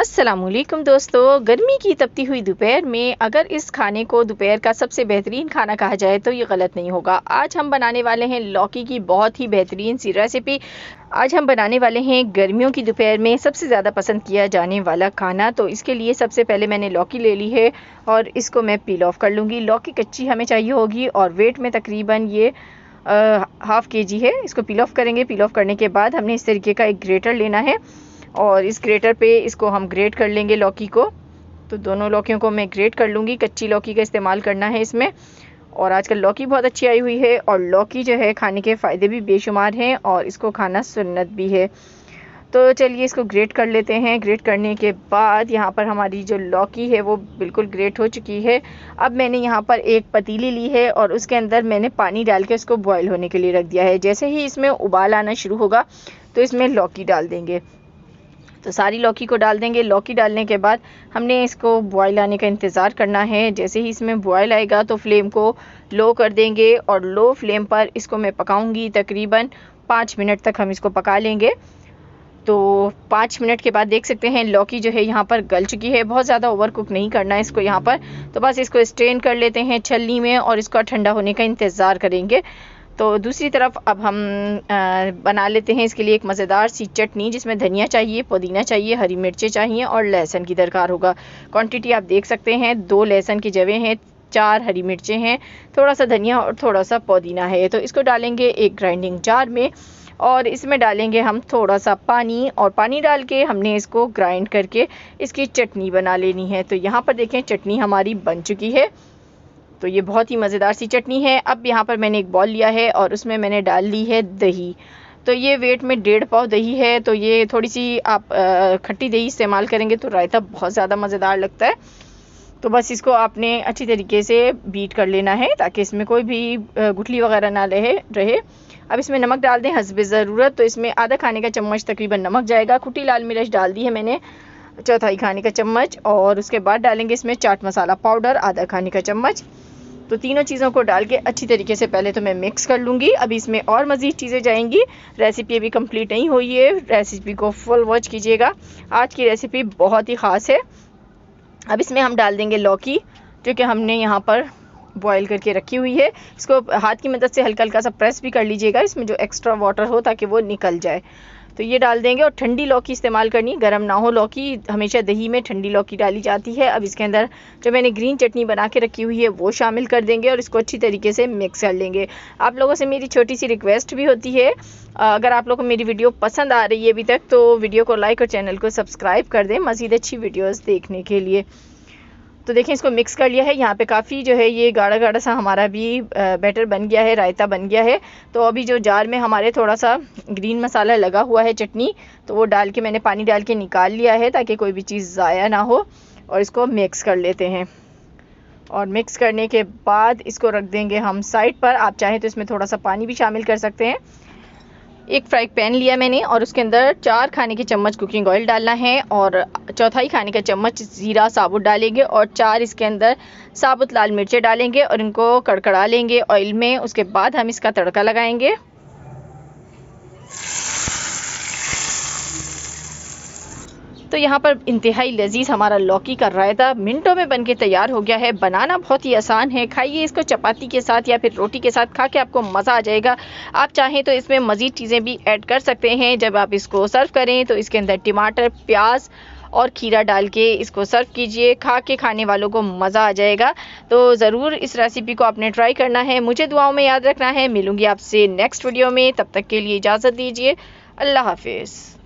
अस्सलामुअलैकुम दोस्तों, गर्मी की तपती हुई दोपहर में अगर इस खाने को दोपहर का सबसे बेहतरीन खाना कहा जाए तो ये गलत नहीं होगा। आज हम बनाने वाले हैं लौकी की बहुत ही बेहतरीन सी रेसिपी। आज हम बनाने वाले हैं गर्मियों की दोपहर में सबसे ज़्यादा पसंद किया जाने वाला खाना। तो इसके लिए सबसे पहले मैंने लौकी ले ली है और इसको मैं पील ऑफ कर लूँगी। लौकी कच्ची हमें चाहिए होगी और वेट में तकरीबन ये हाफ़ केजी है। इसको पील ऑफ करेंगे। पील ऑफ करने के बाद हमने इस तरीके का एक ग्रेटर लेना है और इस ग्रेटर पे इसको हम ग्रेट कर लेंगे लौकी को। तो दोनों लौकियों को मैं ग्रेट कर लूँगी। कच्ची लौकी का इस्तेमाल करना है इसमें। और आजकल लौकी बहुत अच्छी आई हुई है और लौकी जो है खाने के फ़ायदे भी बेशुमार हैं और इसको खाना सुन्नत भी है। तो चलिए इसको ग्रेट कर लेते हैं। ग्रेट करने के बाद यहाँ पर हमारी जो लौकी है वो बिल्कुल ग्रेट हो चुकी है। अब मैंने यहाँ पर एक पतीली ली है और उसके अंदर मैंने पानी डाल के उसको बॉयल होने के लिए रख दिया है। जैसे ही इसमें उबाल आना शुरू होगा तो इसमें लौकी डाल देंगे। तो सारी लौकी को डाल देंगे। लौकी डालने के बाद हमने इसको बॉयल आने का इंतज़ार करना है। जैसे ही इसमें बॉयल आएगा तो फ्लेम को लो कर देंगे और लो फ्लेम पर इसको मैं पकाऊंगी। तकरीबन 5 मिनट तक हम इसको पका लेंगे। तो 5 मिनट के बाद देख सकते हैं लौकी जो है यहाँ पर गल चुकी है। बहुत ज़्यादा ओवर कुक नहीं करना है इसको यहाँ पर। तो बस इसको स्ट्रेन कर लेते हैं छलनी में और इसका ठंडा होने का इंतज़ार करेंगे। तो दूसरी तरफ अब हम बना लेते हैं इसके लिए एक मज़ेदार सी चटनी, जिसमें धनिया चाहिए, पुदीना चाहिए, हरी मिर्चें चाहिए और लहसुन की दरकार होगा। क्वांटिटी आप देख सकते हैं, 2 लहसुन की जवें हैं, 4 हरी मिर्चें हैं, थोड़ा सा धनिया और थोड़ा सा पुदीना है। तो इसको डालेंगे एक ग्राइंडिंग जार में और इसमें डालेंगे हम थोड़ा सा पानी और पानी डाल के हमने इसको ग्राइंड करके इसकी चटनी बना लेनी है। तो यहाँ पर देखें चटनी हमारी बन चुकी है। तो ये बहुत ही मज़ेदार सी चटनी है। अब यहाँ पर मैंने एक बॉल लिया है और उसमें मैंने डाल ली है दही। तो ये वेट में 1.5 पाव दही है। तो ये थोड़ी सी आप खट्टी दही इस्तेमाल करेंगे तो रायता बहुत ज़्यादा मज़ेदार लगता है। तो बस इसको आपने अच्छी तरीके से बीट कर लेना है ताकि इसमें कोई भी गुठली वगैरह ना रहे। अब इसमें नमक डाल दें हस्बे ज़रूरत। तो इसमें आधा खाने का चम्मच तकरीबन नमक जाएगा। कुटी लाल मिर्च डाल दी है मैंने 1/4 खाने का चम्मच और उसके बाद डालेंगे इसमें चाट मसाला पाउडर आधा खाने का चम्मच। तो तीनों चीज़ों को डाल के अच्छी तरीके से पहले तो मैं मिक्स कर लूँगी। अभी इसमें और मज़ीद चीज़ें जाएंगी। रेसिपी अभी कंप्लीट नहीं हुई है, रेसिपी को फुल वॉच कीजिएगा। आज की रेसिपी बहुत ही ख़ास है। अब इसमें हम डाल देंगे लौकी जो कि हमने यहाँ पर बॉयल करके रखी हुई है। इसको हाथ की मदद से हल्का हल्का सा प्रेस भी कर लीजिएगा, इसमें जो एक्स्ट्रा वाटर हो ताकि वो निकल जाए। तो ये डाल देंगे और ठंडी लौकी इस्तेमाल करनी, गर्म ना हो लौकी। हमेशा दही में ठंडी लौकी डाली जाती है। अब इसके अंदर जो मैंने ग्रीन चटनी बना के रखी हुई है वो शामिल कर देंगे और इसको अच्छी तरीके से मिक्स कर लेंगे। आप लोगों से मेरी छोटी सी रिक्वेस्ट भी होती है, अगर आप लोगों को मेरी वीडियो पसंद आ रही है अभी तक तो वीडियो को लाइक और चैनल को सब्सक्राइब कर दें मज़ीद अच्छी वीडियोज़ देखने के लिए। तो देखें इसको मिक्स कर लिया है। यहाँ पे काफ़ी जो है ये गाढ़ा गाढ़ा सा हमारा भी बैटर बन गया है, रायता बन गया है। तो अभी जो जार में हमारे थोड़ा सा ग्रीन मसाला लगा हुआ है चटनी, तो वो डाल के मैंने पानी डाल के निकाल लिया है ताकि कोई भी चीज़ ज़ाया ना हो। और इसको मिक्स कर लेते हैं और मिक्स करने के बाद इसको रख देंगे हम साइड पर। आप चाहें तो इसमें थोड़ा सा पानी भी शामिल कर सकते हैं। एक फ्राई पैन लिया मैंने और उसके अंदर 4 खाने के चम्मच कुकिंग ऑयल डालना है और 1/4 खाने का चम्मच ज़ीरा साबुत डालेंगे और 4 इसके अंदर साबुत लाल मिर्चें डालेंगे और इनको कड़कड़ा लेंगे ऑयल में। उसके बाद हम इसका तड़का लगाएंगे। तो यहाँ पर इंतहाई लजीज हमारा लौकी का रायता मिनटों में बनके तैयार हो गया है। बनाना बहुत ही आसान है। खाइए इसको चपाती के साथ या फिर रोटी के साथ, खा के आपको मज़ा आ जाएगा। आप चाहें तो इसमें मज़ीद चीज़ें भी ऐड कर सकते हैं। जब आप इसको सर्व करें तो इसके अंदर टमाटर, प्याज और खीरा डाल के इसको सर्व कीजिए। खा के खाने वालों को मज़ा आ जाएगा। तो ज़रूर इस रेसिपी को आपने ट्राई करना है। मुझे दुआओं में याद रखना है। मिलूँगी आपसे नेक्स्ट वीडियो में, तब तक के लिए इजाज़त दीजिए। अल्लाह हाफिज़।